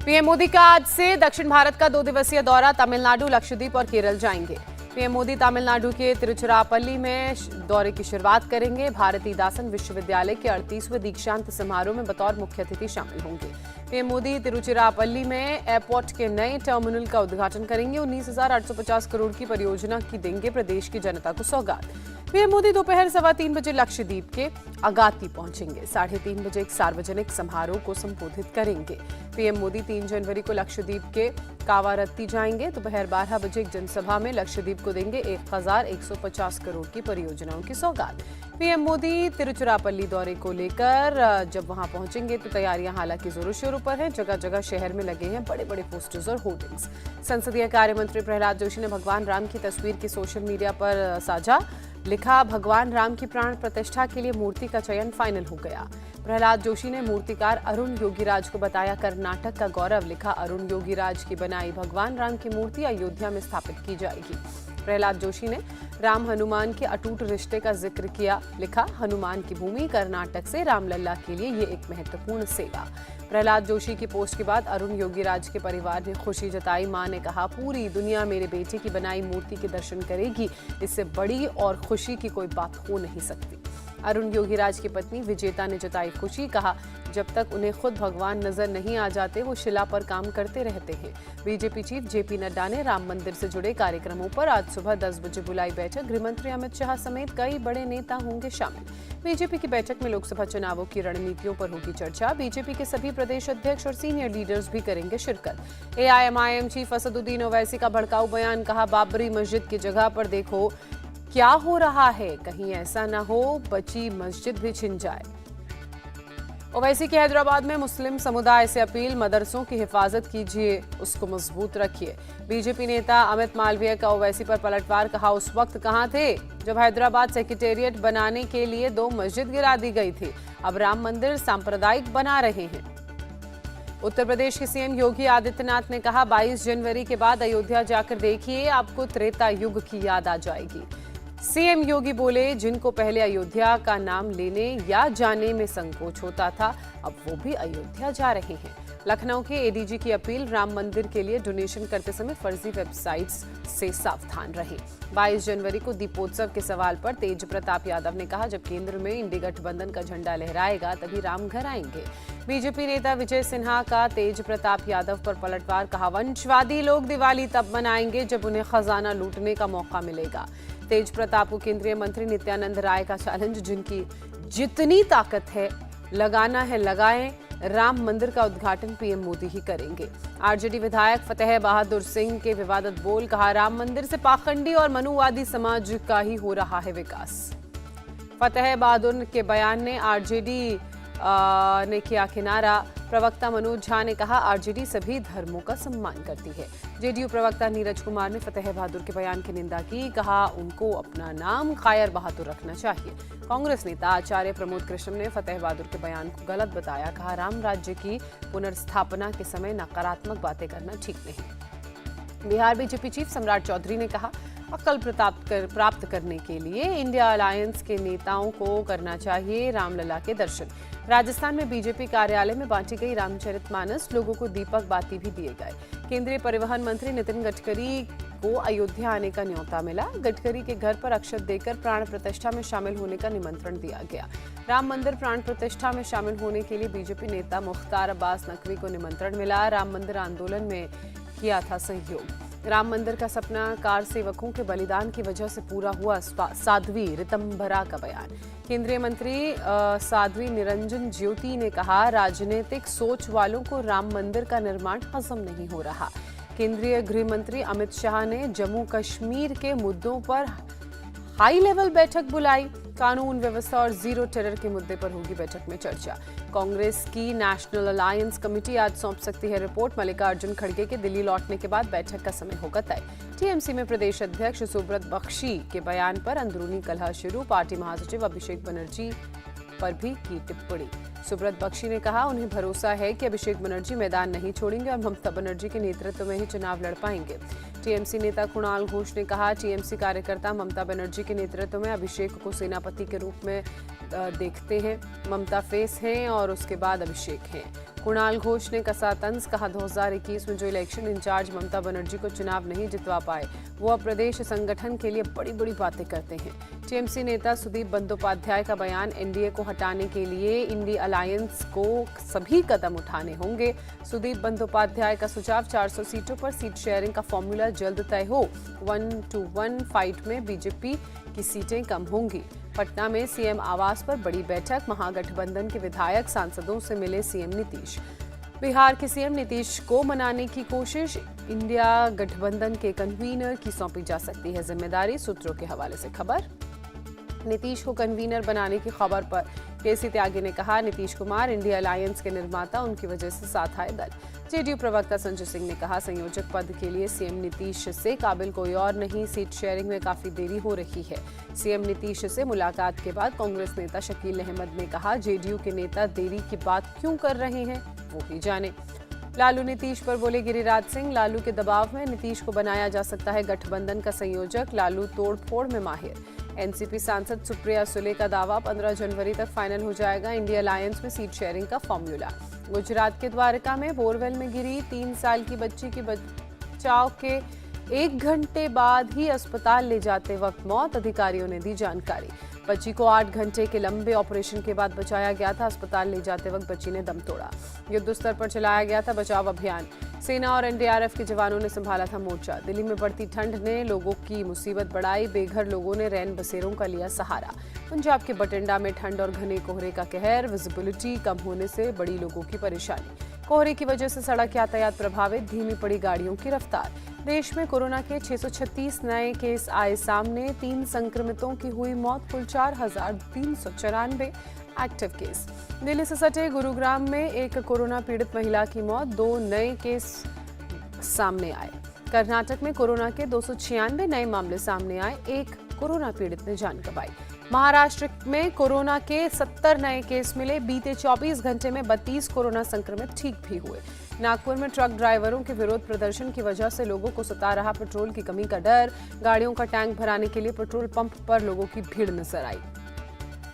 PM Modi का आज से दक्षिण भारत का 2 दिवसीय दौरा, तमिलनाडु, लक्षद्वीप और केरल जाएंगे। पीएम मोदी तमिलनाडु के तिरुचिरापल्ली में दौरे की शुरुआत करेंगे। भारतीदासन विश्वविद्यालय के 38वें दीक्षांत समारोह में बतौर मुख्य अतिथि शामिल होंगे। पीएम मोदी तिरुचिरापल्ली में एयरपोर्ट के नए टर्मिनल का उद्घाटन करेंगे। 19,850 करोड़ की परियोजना की देंगे प्रदेश की जनता को सौगात। पीएम मोदी दोपहर 3:15 बजे लक्षद्वीप के अगाती पहुंचेंगे। 3:30 बजे एक सार्वजनिक समारोह को संबोधित करेंगे। पीएम मोदी 3 जनवरी को लक्षद्वीप के कावारत्ती जाएंगे। दोपहर 12 बजे एक जनसभा में लक्षद्वीप को देंगे 1,150 करोड़ की परियोजनाओं की सौगात। पीएम मोदी तिरुचिरापल्ली दौरे को लेकर जब वहां पहुंचेंगे तो तैयारियां हालांकि जोरों शोरों पर हैं। जगह जगह शहर में लगे हैं बड़े बड़े पोस्टर्स और होर्डिंग्स। संसदीय कार्य मंत्री प्रहलाद जोशी ने भगवान राम की तस्वीर की सोशल मीडिया पर साझा। लिखा, भगवान राम की प्राण प्रतिष्ठा के लिए मूर्ति का चयन फाइनल हो गया। प्रहलाद जोशी ने मूर्तिकार अरुण योगीराज को बताया कर्नाटक का गौरव। लिखा, अरुण योगीराज की बनाई भगवान राम की मूर्ति अयोध्या में स्थापित की जाएगी। प्रहलाद जोशी ने राम हनुमान के अटूट रिश्ते का जिक्र किया। लिखा, हनुमान की भूमि कर्नाटक से रामलला के लिए ये एक महत्वपूर्ण सेवा। प्रहलाद जोशी की पोस्ट के बाद अरुण योगीराज के परिवार ने खुशी जताई। मां ने कहा, पूरी दुनिया मेरे बेटे की बनाई मूर्ति के दर्शन करेगी। इससे बड़ी और खुशी की कोई बात हो नहीं सकती। अरुण योगीराज की पत्नी विजेता ने जताई खुशी। कहा, जब तक उन्हें खुद भगवान नजर नहीं आ जाते वो शिला पर काम करते रहते हैं। बीजेपी चीफ जेपी नड्डा ने राम मंदिर से जुड़े कार्यक्रमों पर आज सुबह 10 बजे बुलाई बैठक। गृहमंत्री अमित शाह समेत कई बड़े नेता होंगे शामिल। बीजेपी की बैठक में लोकसभा चुनावों की रणनीतियों पर होगी चर्चा। बीजेपी के सभी प्रदेश अध्यक्ष और सीनियर लीडर्स भी करेंगे शिरकत। एआईएमआईएम चीफ असदुद्दीन ओवैसी का भड़काऊ बयान। कहा, बाबरी मस्जिद की जगह पर देखो क्या हो रहा है, कहीं ऐसा न हो बची मस्जिद भी छिन जाए। ओवैसी की हैदराबाद में मुस्लिम समुदाय से अपील, मदरसों की हिफाजत कीजिए, उसको मजबूत रखिए। बीजेपी नेता अमित मालवीय का ओवैसी पर पलटवार। कहा, उस वक्त कहां थे जब हैदराबाद सेक्रेटेरिएट बनाने के लिए 2 मस्जिद गिरा दी गई थी। अब राम मंदिर सांप्रदायिक बना रहे हैं। उत्तर प्रदेश के सीएम योगी आदित्यनाथ ने कहा, 22 जनवरी के बाद अयोध्या जाकर देखिए, आपको त्रेता युग की याद आ जाएगी। सीएम योगी बोले, जिनको पहले अयोध्या का नाम लेने या जाने में संकोच होता था अब वो भी अयोध्या जा रहे हैं। लखनऊ के एडीजी की अपील, राम मंदिर के लिए डोनेशन करते समय फर्जी वेबसाइट्स से सावधान रहें। 22 जनवरी को दीपोत्सव के सवाल पर तेज प्रताप यादव ने कहा, जब केंद्र में इंडी गठबंधन का झंडा लहराएगा तभी राम घर आएंगे। बीजेपी नेता विजय सिन्हा का तेज प्रताप यादव पर पलटवार। कहा, वंशवादी लोग दिवाली तब मनाएंगे जब उन्हें खजाना लूटने का मौका मिलेगा। तेज प्रताप को केंद्रीय मंत्री नित्यानंद राय का चैलेंज, जिनकी जितनी ताकत है लगाना है लगाएं, राम मंदिर का उद्घाटन पीएम मोदी ही करेंगे। आरजेडी विधायक फतेह बहादुर सिंह के विवादित बोल। कहा, राम मंदिर से पाखंडी और मनुवादी समाज का ही हो रहा है विकास। फतेह बहादुर के बयान ने आरजेडी ने किया किनारा। प्रवक्ता मनोज झा ने कहा, आरजेडी सभी धर्मों का सम्मान करती है। जेडीयू प्रवक्ता नीरज कुमार ने फतेह बहादुर के बयान की निंदा की। कहा, उनको अपना नाम कायर बहादुर रखना चाहिए। कांग्रेस नेता आचार्य प्रमोद कृष्ण ने फतेह बहादुर के बयान को गलत बताया। कहा, राम राज्य की पुनर्स्थापना के समय नकारात्मक बातें करना ठीक नहीं। बिहार बीजेपी चीफ सम्राट चौधरी ने कहा, अक्ल प्राप्त करने के लिए इंडिया अलायंस के नेताओं को करना चाहिए रामलला के दर्शन। राजस्थान में बीजेपी कार्यालय में बांटी गई रामचरितमानस, लोगों को दीपक बाती भी दिए गए। केंद्रीय परिवहन मंत्री नितिन गडकरी को अयोध्या आने का न्योता मिला। गडकरी के घर पर अक्षत देकर प्राण प्रतिष्ठा में शामिल होने का निमंत्रण दिया गया। राम मंदिर प्राण प्रतिष्ठा में शामिल होने के लिए बीजेपी नेता मुख्तार अब्बास नकवी को निमंत्रण मिला। राम मंदिर आंदोलन में किया था सहयोग। राम मंदिर का सपना कार सेवकों के बलिदान की वजह से पूरा हुआ, साध्वी रितंभरा का बयान। केंद्रीय मंत्री साध्वी निरंजन ज्योति ने कहा, राजनीतिक सोच वालों को राम मंदिर का निर्माण हजम नहीं हो रहा। केंद्रीय गृह मंत्री अमित शाह ने जम्मू कश्मीर के मुद्दों पर हाई लेवल बैठक बुलाई। कानून व्यवस्था और जीरो टेरर के मुद्दे पर होगी बैठक में चर्चा। कांग्रेस की नेशनल अलायंस कमेटी आज सौंप सकती है रिपोर्ट। मल्लिकार्जुन खड़गे के दिल्ली लौटने के बाद बैठक का समय होगा तय। टीएमसी में प्रदेश अध्यक्ष सुब्रत बख्शी के बयान पर अंदरूनी कलह शुरू। पार्टी महासचिव अभिषेक बनर्जी पर भी की टिप्पणी। सुब्रत बख्शी ने कहा, उन्हें भरोसा है कि अभिषेक बनर्जी मैदान नहीं छोड़ेंगे और ममता बनर्जी के नेतृत्व में ही चुनाव लड़ पाएंगे। टीएमसी नेता कुणाल घोष ने कहा, टीएमसी कार्यकर्ता ममता बनर्जी के नेतृत्व में अभिषेक को सेनापति के रूप में देखते हैं। ममता फेस हैं और उसके बाद अभिषेक हैं। कुणाल घोष ने कसा तंज, कहा 2021 में जो इलेक्शन इंचार्ज ममता बनर्जी को चुनाव नहीं जितवा पाए वो अब प्रदेश संगठन के लिए बड़ी बड़ी बातें करते हैं। टीएमसी नेता सुदीप बंदोपाध्याय का बयान, एनडीए को हटाने के लिए इंडी अलायंस को सभी कदम उठाने होंगे। सुदीप बंदोपाध्याय का सुझाव, 400 सीटों पर सीट शेयरिंग का फॉर्मूला जल्द तय हो, 1-to-1 फाइट में बीजेपी की सीटें कम होंगी। पटना में सीएम आवास पर बड़ी बैठक, महागठबंधन के विधायक सांसदों से मिले सीएम नीतीश। बिहार के सीएम नीतीश को मनाने की कोशिश, इंडिया गठबंधन के कन्वीनर की सौंपी जा सकती है जिम्मेदारी, सूत्रों के हवाले से खबर। नीतीश को कन्वीनर बनाने की खबर पर केसी त्यागी ने कहा, नीतीश कुमार इंडिया अलायंस के निर्माता, उनकी वजह से साथ आए दल। जेडीयू प्रवक्ता संजय सिंह ने कहा, संयोजक पद के लिए सीएम नीतीश से काबिल कोई और नहीं, सीट शेयरिंग में काफी देरी हो रही है। सीएम नीतीश से मुलाकात के बाद कांग्रेस नेता शकील अहमद ने कहा, जेडीयू के नेता देरी की बात क्यों कर रहे हैं वो ही जाने। लालू नीतीश पर बोले गिरिराज सिंह, लालू के दबाव में नीतीश को बनाया जा सकता है गठबंधन का संयोजक, लालू तोड़फोड़ में माहिर। एनसीपी सांसद सुप्रिया सुले का दावा, 15 जनवरी तक फाइनल हो जाएगा इंडिया अलायंस में सीट शेयरिंग का फॉर्मूला। गुजरात के द्वारका में बोरवेल में गिरी 3 साल की बच्ची की बचाव के 1 घंटे बाद ही अस्पताल ले जाते वक्त मौत, अधिकारियों ने दी जानकारी। बच्ची को 8 घंटे के लंबे ऑपरेशन के बाद बचाया गया था, अस्पताल ले जाते वक्त बच्ची ने दम तोड़ा। युद्ध स्तर पर चलाया गया था बचाव अभियान, सेना और एनडीआरएफ के जवानों ने संभाला था मोर्चा। दिल्ली में बढ़ती ठंड ने लोगों की मुसीबत बढ़ाई, बेघर लोगों ने रैन बसेरों का लिया सहारा। पंजाब के बठिंडा में ठंड और घने कोहरे का कहर, विजिबिलिटी कम होने से बड़ी लोगों की परेशानी। कोहरे की वजह से सड़क यातायात प्रभावित, धीमी पड़ी गाड़ियों की रफ्तार। देश में कोरोना के 636 नए केस आए सामने, 3 संक्रमितों की हुई मौत, कुल 4,394 एक्टिव केस। दिल्ली से सटे गुरुग्राम में एक कोरोना पीड़ित महिला की मौत, 2 नए केस सामने आए। कर्नाटक में कोरोना के 296 नए मामले सामने आए, 1 कोरोना पीड़ित ने जान गंवाई। महाराष्ट्र में कोरोना के 70 नए केस मिले, बीते 24 घंटे में 32 कोरोना संक्रमित ठीक भी हुए। नागपुर में ट्रक ड्राइवरों के विरोध प्रदर्शन की वजह से लोगों को सता रहा पेट्रोल की कमी का डर, गाड़ियों का टैंक भराने के लिए पेट्रोल पंप पर लोगों की भीड़ नजर आई।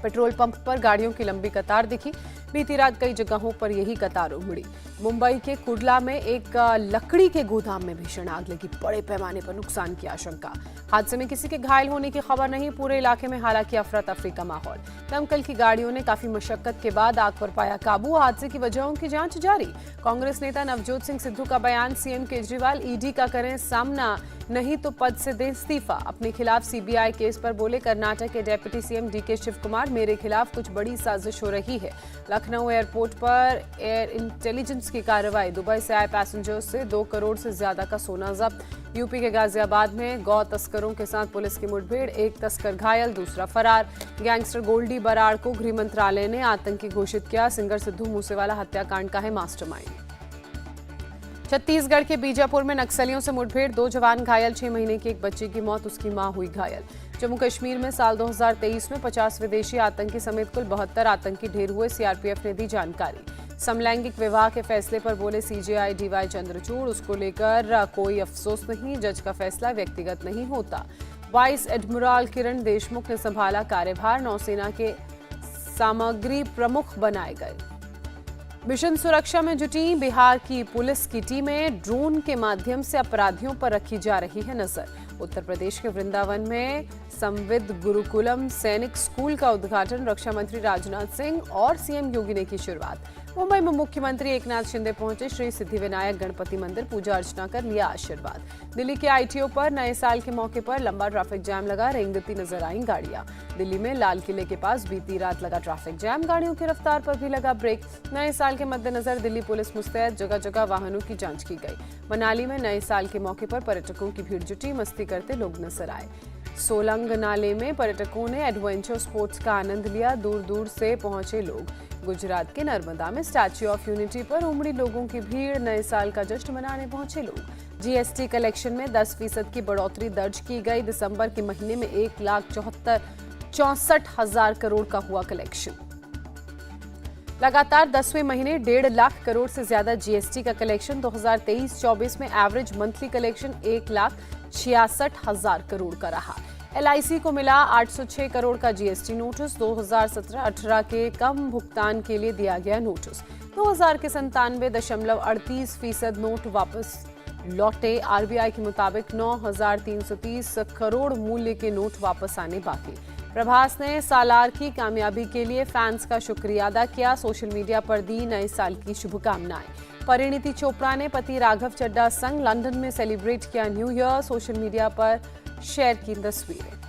पेट्रोल पंप पर गाड़ियों की लंबी कतार दिखी, बीती रात कई जगहों पर यही कतार उमड़ी। मुंबई के कुर्ला में एक लकड़ी के गोदाम में भीषण आग लगी, बड़े पैमाने पर नुकसान की आशंका। हादसे में किसी के घायल होने की खबर नहीं, पूरे इलाके में हालांकि अफरा तफरी का माहौल। दमकल की गाड़ियों ने काफी मशक्कत के बाद आग पर पाया काबू, हादसे की वजहों की जांच जारी। कांग्रेस नेता नवजोत सिंह सिद्धू का बयान, सीएम केजरीवाल ईडी का करें सामना, नहीं तो पद से दें इस्तीफा। अपने खिलाफ सीबीआई केस पर बोले कर्नाटक के डेप्यूटी सीएम डीके शिव कुमार, मेरे खिलाफ कुछ बड़ी साजिश हो रही है। लखनऊ एयरपोर्ट पर एयर इंटेलिजेंस की कार्रवाई, दुबई से आए पैसेंजर्स से 2 करोड़ से ज्यादा का सोना जब्त। यूपी के गाजियाबाद में गौ तस्करों के साथ पुलिस की मुठभेड़, 1 तस्कर घायल, दूसरा फरार। गैंगस्टर गोल्डी बराड़ को गृह मंत्रालय ने आतंकी घोषित किया, सिंगर सिद्धू मूसेवाला हत्याकांड का है मास्टरमाइंड। छत्तीसगढ़ के बीजापुर में नक्सलियों से मुठभेड़, 2 जवान घायल, 6 महीने की एक बच्ची की मौत, उसकी मां हुई घायल। जम्मू कश्मीर में साल 2023 में 50 विदेशी आतंकी समेत कुल 72 आतंकी ढेर हुए, सीआरपीएफ ने दी जानकारी। समलैंगिक विवाह के फैसले पर बोले सीजेआई डीवाई चंद्रचूड़, उसको लेकर कोई अफसोस नहीं, जज का फैसला व्यक्तिगत नहीं होता। वाइस एडमिरल किरण देशमुख ने संभाला कार्यभार, नौसेना के सामग्री प्रमुख बनाए गए। मिशन सुरक्षा में जुटी बिहार की पुलिस की टीमें, ड्रोन के माध्यम से अपराधियों पर रखी जा रही है नजर। उत्तर प्रदेश के वृंदावन में संविद गुरुकुलम सैनिक स्कूल का उद्घाटन, रक्षा मंत्री राजनाथ सिंह और सीएम योगी ने की शुरुआत। मुंबई में मुख्यमंत्री एकनाथ शिंदे पहुंचे, श्री सिद्धिविनायक गणपति मंदिर पूजा अर्चना कर लिया आशीर्वाद। दिल्ली के आईटीओ पर नए साल के मौके पर लंबा ट्रैफिक जाम लगा, रेंगती नजर आई गाड़ियां। दिल्ली में लाल किले के पास बीती रात लगा ट्रैफिक जाम, गाड़ियों की रफ्तार पर भी लगा ब्रेक। नए साल के मद्देनजर दिल्ली पुलिस मुस्तैद, जगह जगह वाहनों की जांच की गई। मनाली में नए साल के मौके पर पर्यटकों की भीड़ जुटी, मस्ती करते लोग नजर आए। सोलंग नाले में पर्यटकों ने एडवेंचर स्पोर्ट्स का आनंद लिया, दूर दूर से पहुंचे लोग। गुजरात के नर्मदा में स्टैच्यू ऑफ यूनिटी पर उमड़ी लोगों की भीड़, नए साल का जश्न मनाने पहुंचे लोग। जीएसटी कलेक्शन में 10% की बढ़ोतरी दर्ज की गई, दिसंबर के महीने में 1,64,000 करोड़ का हुआ कलेक्शन। लगातार 10वें महीने 1.5 लाख करोड़ से ज्यादा जीएसटी का कलेक्शन। 2023-24 में एवरेज मंथली कलेक्शन 1,66,000 करोड़ का रहा। LIC को मिला 806 करोड़ का GST नोटिस। 2017-18 के कम भुगतान के लिए दिया गया नोटिस। 2000 के 97.38% नोट वापस लौटे। RBI के मुताबिक 9,330 करोड़ मूल्य के नोट वापस आने बाकी। प्रभास ने सालार की कामयाबी के लिए फैंस का शुक्रिया अदा किया। सोशल मीडिया पर दी नए साल की शुभकामनाएं। परिणीति चोपड़ा ने पति राघव चड्ढा संग लंदन में सेलिब्रेट किया न्यू ईयर। सोशल मीडिया पर शेयर की तस्वीरें।